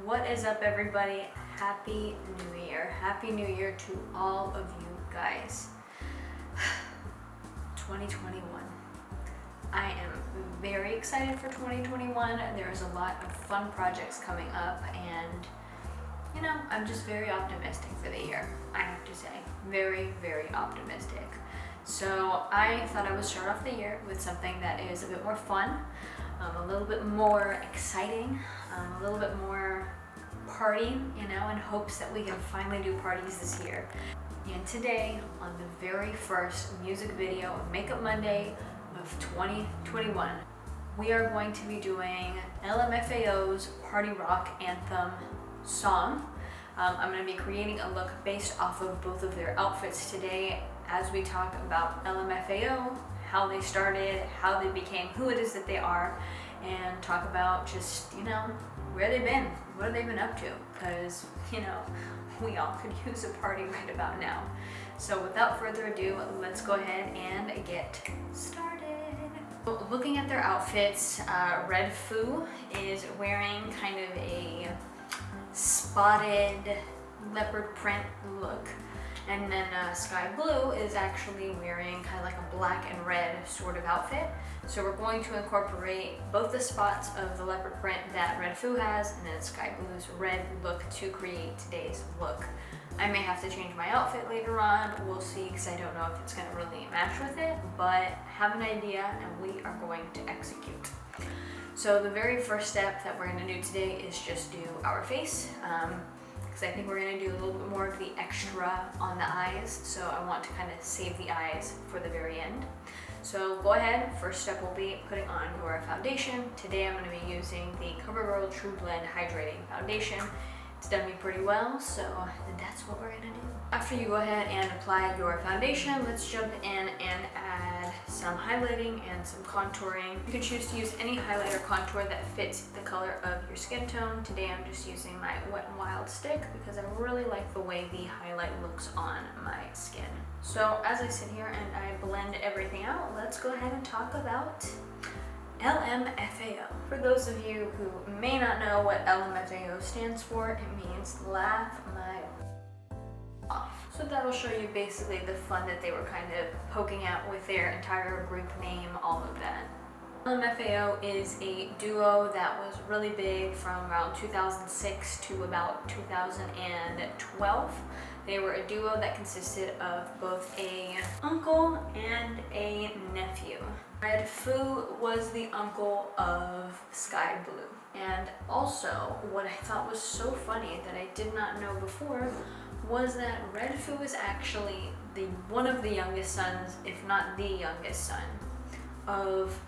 What is up, everybody? Happy New Year. Happy New Year to all of you guys. 2021. I am very excited for 2021. There's a lot of fun projects coming up, and you know, I'm just very optimistic for the year, I have to say. Very, very optimistic. So I thought I would start off the year with something that is a bit more fun, a little bit more exciting, a little bit more party, you know, in hopes that we can finally do parties this year. And today, on the very first music video of Makeup Monday of 2021, we are going to be doing LMFAO's Party Rock Anthem song. I'm going to be creating a look based off of both of their outfits today as we talk about LMFAO, how they started, how they became who it is that they are, and talk about just, you know, where they've been, what have they been up to, because, you know, we all could use a party right about now. So without further ado, let's go ahead and get started. Looking at their outfits, Red Foo is wearing kind of a spotted leopard print look. And then Sky Blue is actually wearing kind of like a black and red sort of outfit. So we're going to incorporate both the spots of the leopard print that Red Foo has and then Sky Blue's red look to create today's look. I may have to change my outfit later on, we'll see, because I don't know if it's going to really match with it, but have an idea and we are going to execute. So the very first step that we're going to do today is just do our face. Because I think we're going to do a little bit more of the extra on the eyes, so I want to kind of save the eyes for the very end. So go ahead, first step will be putting on your foundation. Today I'm going to be using the CoverGirl True Blend Hydrating Foundation. It's done me pretty well, so that's what we're going to do. After you go ahead and apply your foundation, let's jump in and add some highlighting and some contouring. You can choose to use any highlighter contour that fits the color of your skin tone. Today I'm just using my Wet n Wild stick because I really like the way the highlight looks on my skin. So as I sit here and I blend everything out, let's go ahead and talk about LMFAO. For those of you who may not know what LMFAO stands for, it means laugh my off. So that'll show you basically the fun that they were kind of poking at with their entire group name, all of that. LMFAO is a duo that was really big from around 2006 to about 2012. They were a duo that consisted of both an uncle and a nephew. Red Foo was the uncle of Sky Blue. And also, what I thought was so funny that I did not know before was that Red Foo is actually one of the youngest sons, if not the youngest son, of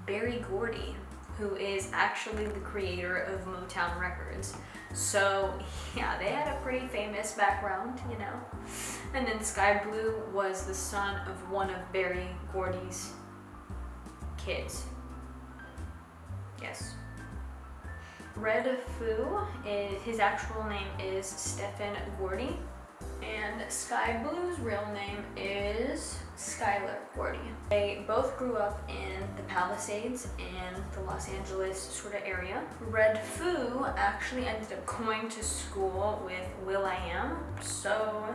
Berry Gordy, who is actually the creator of Motown Records. So yeah, they had a pretty famous background, you know. And then Sky Blue was the son of one of Berry Gordy's kids. Yes. Red Foo, his actual name is Stephen Gordy, and Sky Blue's real name is Skylar Gordy. They both grew up in the Palisades in the Los Angeles sort of area. Red Foo actually ended up going to school with will.i.am, so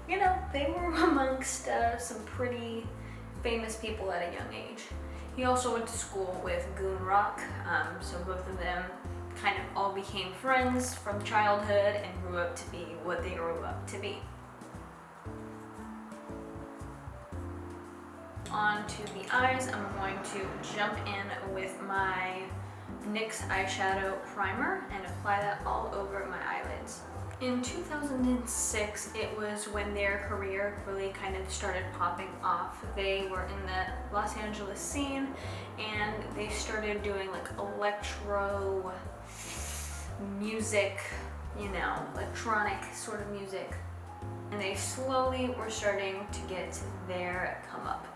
you know, they were amongst some pretty famous people at a young age. He also went to school with Goon Rock, so both of them kind of all became friends from childhood and grew up to be what they grew up to be. On to the eyes, I'm going to jump in with my NYX eyeshadow primer and apply that all over my eyelids. In 2006, it was when their career really kind of started popping off. They were in the Los Angeles scene and they started doing like electro music, you know, electronic sort of music. And they slowly were starting to get their come up.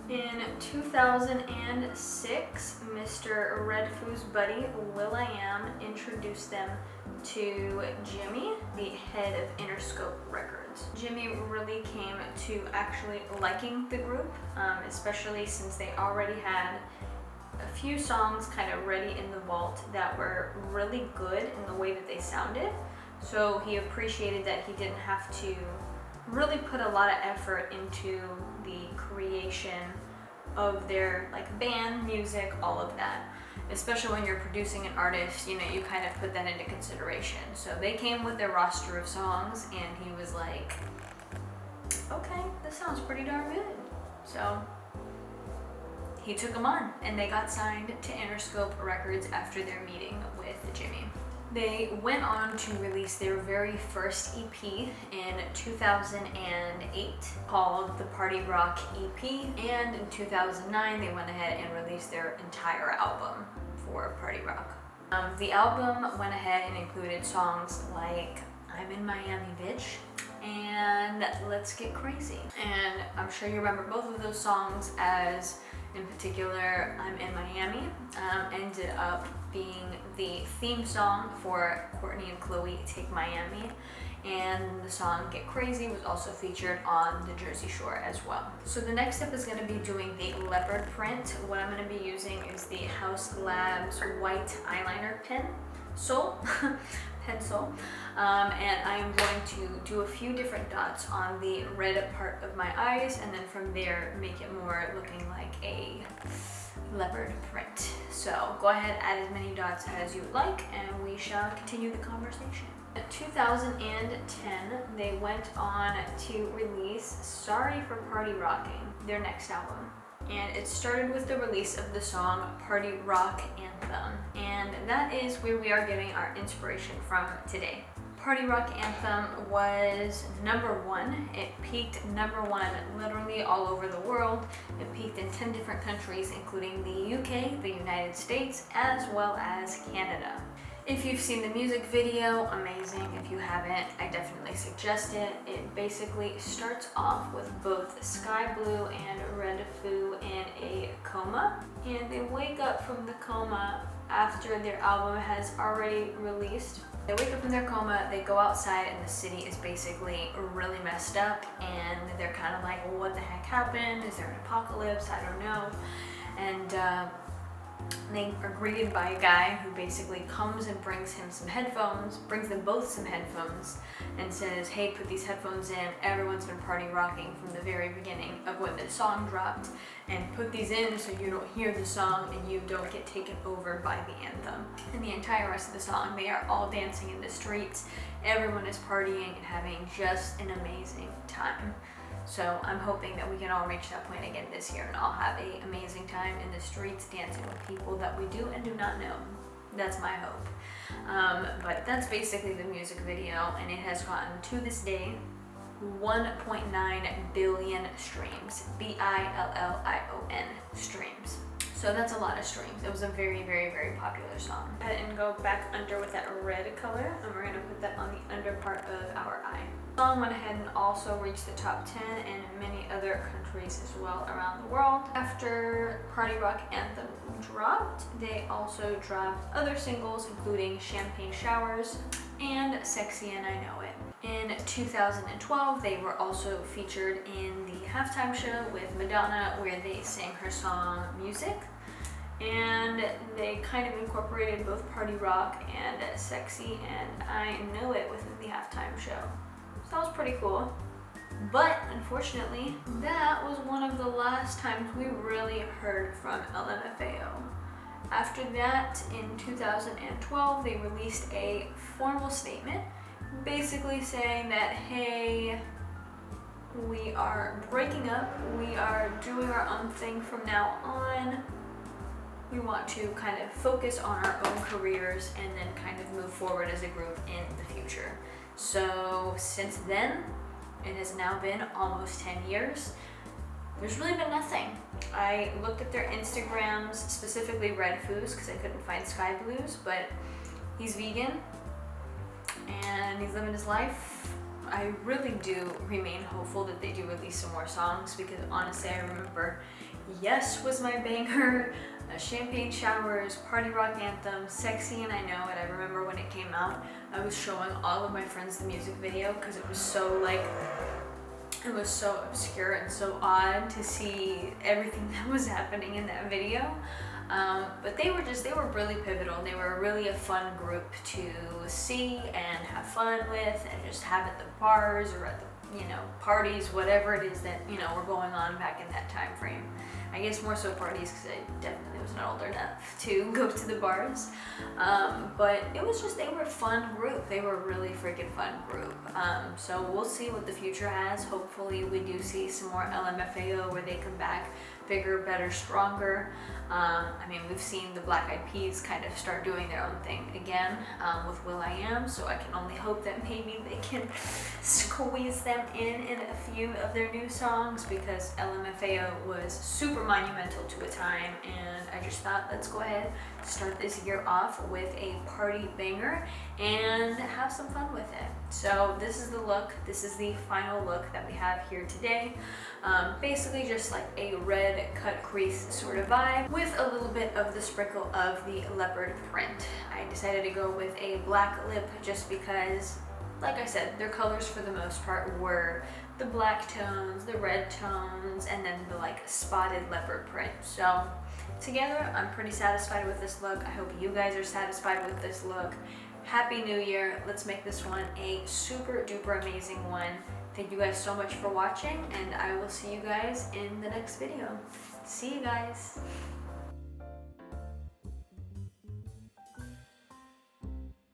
In 2006, Mr. Red Foo's buddy will.i.am introduced them to Jimmy, the head of Interscope Records. Jimmy really came to actually liking the group, especially since they already had a few songs kind of ready in the vault that were really good in the way that they sounded. So he appreciated that he didn't have to really put a lot of effort into the creation of their like band, music, all of that. Especially when you're producing an artist, you know, you kind of put that into consideration. So they came with their roster of songs and he was like, okay, this sounds pretty darn good. So he took them on and they got signed to Interscope Records after their meeting with Jimmy. They went on to release their very first EP in 2008 called the Party Rock EP, and in 2009 they went ahead and released their entire album for Party Rock. The album went ahead and included songs like I'm in Miami Bitch and Let's Get Crazy. And I'm sure you remember both of those songs, as in particular I'm in Miami ended up being the theme song for Courtney and Chloe Take Miami, and the song Get Crazy was also featured on the Jersey Shore as well. So the next step is going to be doing the leopard print. What I'm going to be using is the House Labs white eyeliner pencil, and I am going to do a few different dots on the red part of my eyes, and then from there make it more looking like a leopard print. So go ahead, add as many dots as you would like, and we shall continue the conversation. In 2010, they went on to release Sorry for Party Rocking, their next album. And it started with the release of the song Party Rock Anthem. And that is where we are getting our inspiration from today. Party Rock Anthem was #1. It peaked #1 literally all over the world. It peaked in 10 different countries, including the UK, the United States, as well as Canada. If you've seen the music video, amazing. If you haven't, I definitely suggest it. It basically starts off with both Sky Blue and Red Foo in a coma, and they wake up from the coma after their album has already released. They wake up from their coma, they go outside, and the city is basically really messed up, and they're kind of like, well, what the heck happened? Is there an apocalypse? I don't know. And they are greeted by a guy who basically comes and brings them both some headphones, and says, hey, put these headphones in. Everyone's been party rocking from the very beginning of when the song dropped, and put these in so you don't hear the song and you don't get taken over by the anthem. And the entire rest of the song, they are all dancing in the streets. Everyone is partying and having just an amazing time. So I'm hoping that we can all reach that point again this year and all have an amazing time in the streets dancing with people that we do and do not know. That's my hope. But that's basically the music video, and it has gotten, to this day, 1.9 billion streams. BILLION streams. So that's a lot of streams. It was a very, very, very popular song. Go ahead and go back under with that red color, and we're going to put that on the under part of our eye. The song went ahead and also reached the top 10 in many other countries as well around the world. After Party Rock Anthem dropped, they also dropped other singles, including Champagne Showers and Sexy and I Know It. In 2012, they were also featured in the halftime show with Madonna, where they sang her song Music, and they kind of incorporated both Party Rock and Sexy and I Know It within the halftime show. So that was pretty cool. But unfortunately, that was one of the last times we really heard from LMFAO. After that, in 2012, they released a formal statement basically saying that, hey, we are breaking up, we are doing our own thing from now on. We want to kind of focus on our own careers and then kind of move forward as a group in the future. So since then, it has now been almost 10 years. There's really been nothing. I looked at their Instagrams, specifically Red Foo's, because I couldn't find Sky Blue's, but he's vegan and he's living his life. I really do remain hopeful that they do release some more songs, because honestly I remember Yes was my banger, Champagne Showers, Party Rock Anthem, Sexy and I Know It. I remember when it came out, I was showing all of my friends the music video because it was so it was so obscure and so odd to see everything that was happening in that video. But they were really pivotal, and they were really a fun group to see and have fun with, and just have at the bars or at the parties, whatever it is that were going on back in that time frame. I guess more so parties, because I definitely was not old enough to go to the bars. But it was just, they were a fun group. They were a really freaking fun group. So we'll see what the future has. Hopefully we do see some more LMFAO where they come back bigger, better, stronger. I mean, we've seen the Black Eyed Peas kind of start doing their own thing again with will.i.am, so I can only hope that maybe they can squeeze them in a few of their new songs, because LMFAO was super monumental to a time, and I just thought, let's go ahead, start this year off with a party banger and have some fun with it. So this is the look. This is the final look that we have here today. Basically just like a red cut crease sort of vibe with a little bit of the sprinkle of the leopard print. I decided to go with a black lip just because, like I said, their colors for the most part were the black tones, the red tones, and then the like spotted leopard print. So together, I'm pretty satisfied with this look. I hope you guys are satisfied with this look. Happy New Year. Let's make this one a super duper amazing one. Thank you guys so much for watching, and I will see you guys in the next video. See you guys.